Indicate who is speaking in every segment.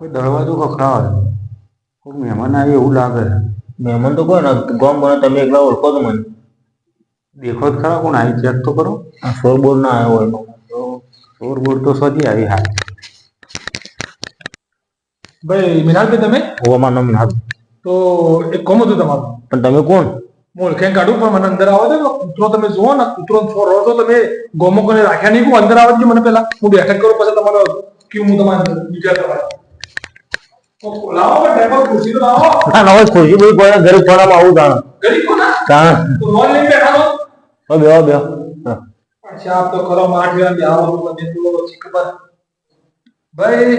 Speaker 1: કોઈ દરવાજો ખખડાવે, કોઈ મહેમાન આવે એવું લાગે.
Speaker 2: મહેમાન તો કોઈ ને ગોમ બને તમે એકલા ઓળખો તો મને.
Speaker 1: દેખો જ ખરા કોણ આવી ચેક તો કરો.
Speaker 2: આ સોર બોર ના આવ્યો હોય
Speaker 1: તો સોર બોર તો સજી આવી. હા
Speaker 3: ભાઈ મિનાલભાઈ તમે?
Speaker 2: ઓમાં નો મિનાલ.
Speaker 3: તો એક કોમ હતું તમારું.
Speaker 2: પણ તમે કોણ?
Speaker 3: હું ઓળખેણ કાઢું પણ મને અંદર આવો દે. કૂતરો તમે જુઓ ને, કૂતરો છોડો તો તમે ગોમો કોને રાખ્યા નહીં. અંદર આવવા દે મને પેલા. હું બેઠક કરું પછી તમારો કેવું હું તમારે વિચાર તમારે લાવો ટેબલ ખુરશી તો લાવો.
Speaker 2: ના ના ખુરશી બધી કોઈ ગરીબ થોડામાં આવું જાણ
Speaker 3: ગરીબ કોના
Speaker 2: જાણ
Speaker 3: તો લોન લઈને બેઠા
Speaker 2: તો બેહો બેહો.
Speaker 3: અચ્છા આપ તો કરો માઠ ગયા બેહો બધે તો ખબર ભાઈ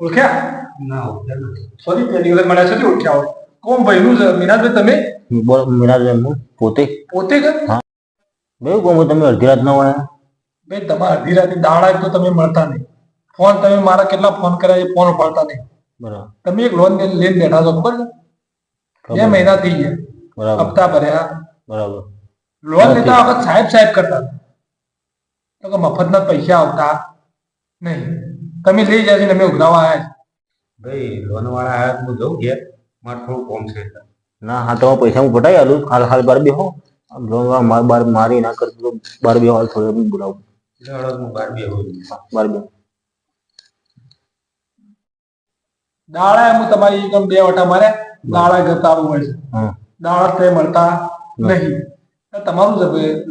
Speaker 3: ઓળખ્યા
Speaker 1: ના
Speaker 3: સોરી પહેલી વખત મળ્યા છે ઓળખ્યા હોય. કોણ ભાઈનું છે મિનાજભાઈ તમે?
Speaker 2: બોલો મિનાજભાઈ હું પોતે
Speaker 3: પોતે કે?
Speaker 2: હા બે કોમ તમે અડધી રાત ના હોય.
Speaker 3: ભાઈ તમારા અડધી રાતે દાડા તો તમે મળતા નહીં. ફોન તમે મારા કેટલા ફોન કર્યા એ ફોન ઉપાડતા નહીં.
Speaker 2: બરાબર.
Speaker 3: તમે એક લોન લઈને બેઠા છો ખબર છે? 2 મહિના થઈ ગયા.
Speaker 2: બરાબર.
Speaker 3: હપ્તા ભર્યા.
Speaker 2: બરાબર.
Speaker 3: લોન લેતા વખત સાહેબ સાહેબ કરતા તો કે મફતના પૈસા આવતા નહીં. તમે લઈ જાય છે અમે ઉઘરાવા આવ્યા છે.
Speaker 1: ભાઈ લોન વાળા આયા હું જઉં ઘેર, મારે થોડું કોમ છે.
Speaker 2: ના હા તો પૈસા હું પટાઈ આલું. હાલ હાલ બાર બેહો. લોન વાળા માર બાર મારી ના કરતો બાર બેહો હાલ થોડું બોલાવું.
Speaker 1: હું બાર બે હોય
Speaker 2: બાર બેહો.
Speaker 3: દાડા હું તમારી એકદમ 2 વટા માર્યા. દાડા કરતા આવું હોય છે. દાડા તે મળતા નહીં. તમારું જ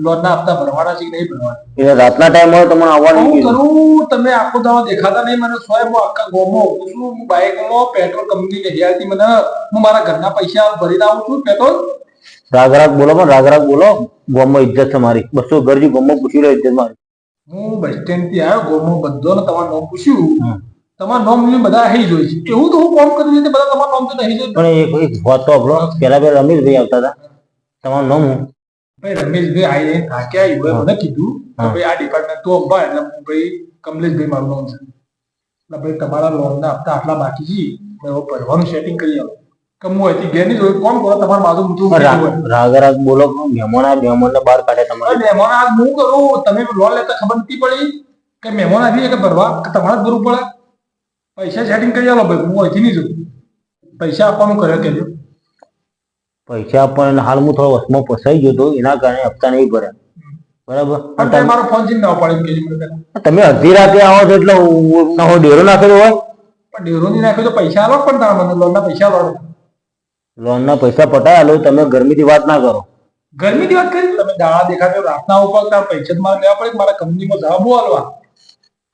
Speaker 3: લોનના હપ્તા ભરવાના છે કે નહીં ભરવાના?
Speaker 2: એટલે રાતના ટાઈમ હોય તમને આવવાનું
Speaker 3: હું કરું તમે આખો દાડો દેખાતા નહીં મને. સોય હું આખા ગોમમાં ઉભું છું. હું બાઇકમાં પેટ્રોલ કંપની લઈ મને હું મારા ઘરના પૈસા ભરીને આવું છું પેટ્રોલ.
Speaker 2: રાગ રાગ બોલો પણ રાગ રાગ બોલો. ગોમમાં ઇજ્જત છે મારી. 200 ઘરજી ગોમમાં પૂછી લો ઇજ્જત મારી.
Speaker 3: હું બસ સ્ટેન્ડ થી આવ્યો ગોમમાં બધો ને તમારું નામ પૂછ્યું. તમારું નામ ને બધા અહીં જોઈ છે. એવું તો હું કોમ કરી રીતે બધા તમારું નામ તો નહીં જોઈ.
Speaker 2: પણ એક વાત તો આપણો પેલા રમેશભાઈ આવતા હતા. તમારું નામ હું
Speaker 3: ભાઈ રમેશભાઈ આવીને થાક્યા એવું મને કીધું ભાઈ આ ડિપાર્ટમેન્ટ તો અંબા એટલે હું ભાઈ કમલેશભાઈ મારું નામ છે. એટલે ભાઈ તમારા લોનના હપ્તા આટલા બાકી છે હવે ભરવાનું સેટિંગ કરી આવો કે હું અહીંથી ઘેર નહીં જોયું. કોણ કરો તમારું બાજુ મૂઠું
Speaker 2: રાગ રાગ બોલો. મહેમાન બહાર કાઢે તમારે.
Speaker 3: મહેમાન આ હું કરું તમે લોન લેતા ખબર નથી પડી કે મહેમાન આવી કે ભરવા કે તમારે જ ભરવું પડે. પૈસા સેટિંગ કરી આવો ભાઈ. હું અહીંથી નહીં જોઉં. પૈસા આપવાનું કરે કેજો.
Speaker 2: પૈસા આપવાના હાલ હું થોડો વસમાં ફસાઈ ગયો હતો એના કારણે હપ્તા નહીં ભર્યા. બરાબર.
Speaker 3: પણ મારો ફોન ચીન ના પાડી કેજો.
Speaker 2: તમે અડધી રાતે આવો છો એટલે ડેરો નાખેલો હોય.
Speaker 3: પણ ડેરો નહીં નાખ્યો તો પૈસા આલો પણ તારા મને લોનના પૈસા આલો.
Speaker 2: લોનના પૈસા પટાય આલો. તમે ગરમીથી વાત ના કરો.
Speaker 3: ગરમીની વાત કરી તમે દાડા દેખાડો રાતના ઉપર તાર પૈસા મારે લેવા પડે. મારા કંપનીમાં જવાબો આલવા.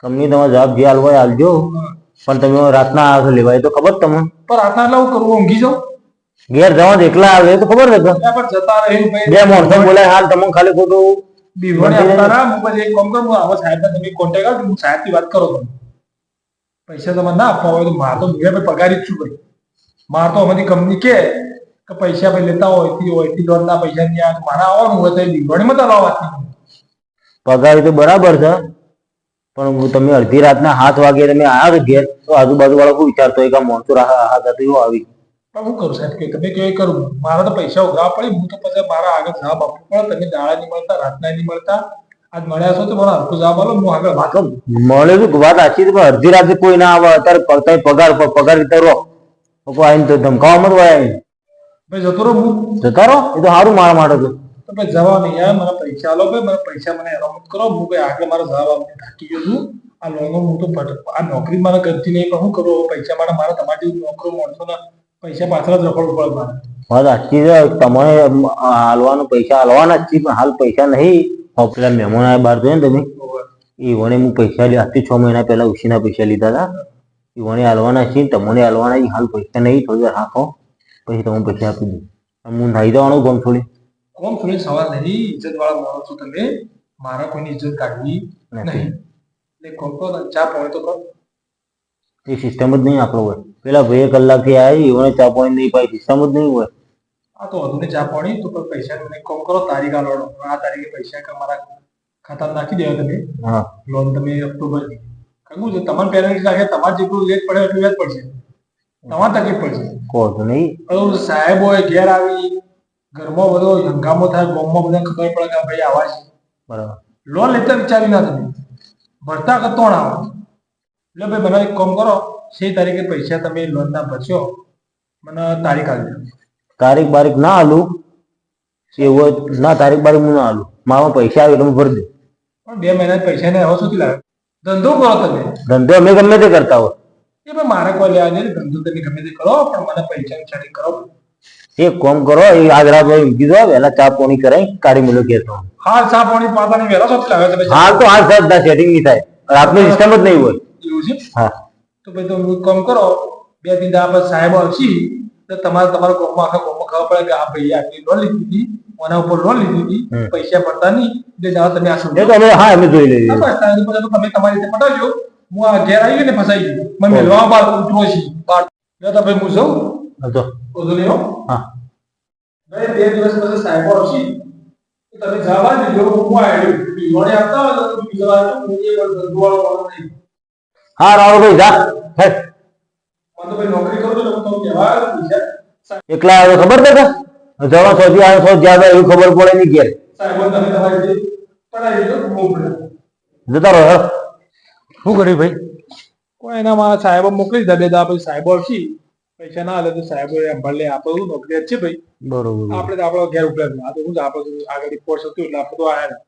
Speaker 2: કંપની તમારે જવાબ જે આલવો હોય આલજો. પણ તમે રાતના આવશો લેવાય તો ખબર તમને.
Speaker 3: પણ રાતના એટલે હું કરું ઊંઘી જાઉં.
Speaker 2: ઘેર જવા એકલા આવે તો ખબર ને.
Speaker 3: પણ જતા રહ્યું ભાઈ.
Speaker 2: બે માણસો બોલાય હાલ તમને ખાલી ખોટું
Speaker 3: બીવોને આપતા ના. હું પછી એક કામ કરું આવા સાહેબ તમે કોન્ટેક્ટ કરો. હું સાહેબ થી વાત કરો તમે. પૈસા તમારે ના આપવા હોય તો મારે તો ભાઈ પગારી જ છું ભાઈ. મારે તો અમારી કંપની કે પૈસા ભાઈ લેતા હોય લોન ના પૈસા નહીં આવે મારે આવવાનું હોય તો બીવોણીમાં તો આવવા.
Speaker 2: પગારી તો બરાબર છે પણ તમે અડધી રાતના 7 વાગે તમે આવ્યા ઘેર તો આજુબાજુ વાળા કોઈ વિચારતો હોય કે માણસો હાથ એવું આવી.
Speaker 3: પણ હું કરું સાહેબ કે તમે કેવું કરું. મારા તો પૈસા ઉઘરાવા પડી. હું તો પછી મારા આગળ જવાબ આપવું પડે. તમે દાડા નહીં મળતા રાતના નહીં મળતા. આજ મળ્યા છો તો મને હરખો જવાબ આલો. હું આગળ વાત કરું.
Speaker 2: મળે તો વાત સાચી છે પણ અડધી રાતે કોઈ ના આવે. અત્યારે પગાર રીતે રહો આવીને તો ધમકાવવામાં જ હોય.
Speaker 3: ભાઈ જતો રહો હું
Speaker 2: જતા રહો એ તો સારું મારા માટે તો.
Speaker 3: તો ભાઈ જવા નહીં યાર મને પૈસા આલો ભાઈ. મને પૈસા મને રમત કરો. હું ભાઈ આગળ મારો જવાબ આપને થાકી ગયો છું. આ લોનો હું તો આ નોકરી મને કરતી નહીં પણ શું કરું પૈસા માટે મારે તમારી જેવું નોકરો માણસોના પૈસા પાછળ જ રખડવું પડે મારે.
Speaker 2: વાત સાચી છે. તમારે હાલવાનું પૈસા હાલવાના જ છે પણ હાલ પૈસા નહીં. પેલા મહેમાન આવ્યા બહાર જોયે ને તમે એ વણે હું પૈસા આજથી 6 મહિના પહેલા ઉછીના પૈસા લીધા હતા. એ વણે હાલવાના છે તમને હાલવાના હાલ પૈસા નહીં. થોડી વાર રાખો પછી તમે પૈસા આપી દઉં. હું નાઈ જવાનું કોમ થોડી
Speaker 3: સવાલ નહીં. ઇજ્જત વાળા માણસ છો તમે. મારા કોઈની ઇજ્જત કાઢવી નહીં. એટલે કોમ તો ચા પાણી તો કરો.
Speaker 2: એ સિસ્ટમ જ નહીં આપણો હોય. પેલા 2 કલાકથી આવી એને ચા પાણી નહીં પાઈ સિસ્ટમ જ નહીં હોય.
Speaker 3: આ તો વધુ ને ચા પાણી તો પૈસા મને કોમ કરો. તારીખ આલો આ તારીખે પૈસા તમારા ખાતામાં નાખી દેવા તમે.
Speaker 2: હા
Speaker 3: લોન તમે ઓક્ટોબર કહું છે તમારે પેરેન્ટ્સ લાગે તમારે જેટલું લેટ પડે એટલું લેટ પડશે. તમારે તકલીફ પડશે.
Speaker 2: કહો તો નહીં
Speaker 3: સાહેબ હોય ઘેર આવી ઘરમાં બધો હંગામો થાય. ગામમાં બધા ખબર પડે કે ભાઈ આવા છે.
Speaker 2: બરાબર.
Speaker 3: લોન લેતા વિચારી ના તમે ભરતા કરતો ના આવે. એટલે ભાઈ મને એક કામ કરો સે તારીખે પૈસા તમે લોન ના ભરશો મને તારીખ આપજો.
Speaker 2: તારીખ બારીખ ના આલું એવો ના, તારીખ બારીખ હું ના આલું. મારા પૈસા આવે એટલે હું ભરી દઉં.
Speaker 3: પણ 2 મહિના પૈસા ને હવે શું લાવે? ધંધો કરો તમે.
Speaker 2: ધંધો અમે ગમે તે કરતા હોય.
Speaker 3: એ ભાઈ મારે કોઈ લેવા નહીં, ધંધો તમે ગમે તે કરો પણ મને પૈસા સેટિંગ કરો.
Speaker 2: એક કામ કરો, એ આજ રાત ઊંઘી દો, વહેલા ચા પાણી કરાઈ કાઢી મેલો કે
Speaker 3: હાલ ચા પાણી પાતાની વેલા શું લાવે તમે?
Speaker 2: હાલ તો હાલ સાહેબ સેટિંગ નહીં થાય, રાતની સિસ્ટમ જ નહીં હોય.
Speaker 3: એવું છે?
Speaker 2: હા
Speaker 3: તો ભાઈ તમે એક કામ કરો, 2 દિન આપણે સાહેબ આવશે તો તમારા ગામમાં આખા ગામમાં ખબર પડે કે આ ભાઈ આટલી લોન લીધી હતી, આના ઉપર લોન લીધી હતી, પૈસા ભરતા નહીં, એટલે જાઓ તમે આ સમજો.
Speaker 2: હા અમે જોઈ લઈએ.
Speaker 3: બસ તારી પછી તો તમે તમારી રીતે પટાવજો. હું આ ઘેર આવી ગયો ને ફસાઈ ગયો, મને મેળવા બાર ઉઠવો છે બાર. તો ભાઈ હું જાઉં
Speaker 2: તો
Speaker 3: ઓધો લેવો.
Speaker 2: હા
Speaker 3: ભાઈ 2 દિવસ પછી સાહેબ આવશે તો તમે જવા દેજો. હું આવ્યો પીવાડે આપતા હોય તો બીજા વાર હું એ પણ ધંધોવાળો વાળો નહીં.
Speaker 2: હા રાવળભાઈ જા હે.
Speaker 3: મને તો ભાઈ નોકરી કરું છું તો કહેવા પૈસા
Speaker 2: એકલા આવ્યો ખબર છે કે જવા સોથી આવ્યો સો જ્યાં એવું ખબર પડે નહીં ઘેર
Speaker 3: સાહેબ તમે તમારી રીતે પડાવી દો. મોકલો
Speaker 2: જતા રહો હેડો. શું કર્યું ભાઈ?
Speaker 3: કોઈ એનામાં સાહેબ મોકલી દીધા. 2 દાડા પછી સાહેબ આવશે, પૈસા ના હાલે તો સાહેબ ભલે આપણે નોકરી જ છે ભાઈ.
Speaker 2: બરોબર.
Speaker 3: આપણે તો આપણો ઘેર ઉપલબ્ધ. આ તો શું આપણે આગળ પોસ્ટ હતું એટલે આપણે તો આયા.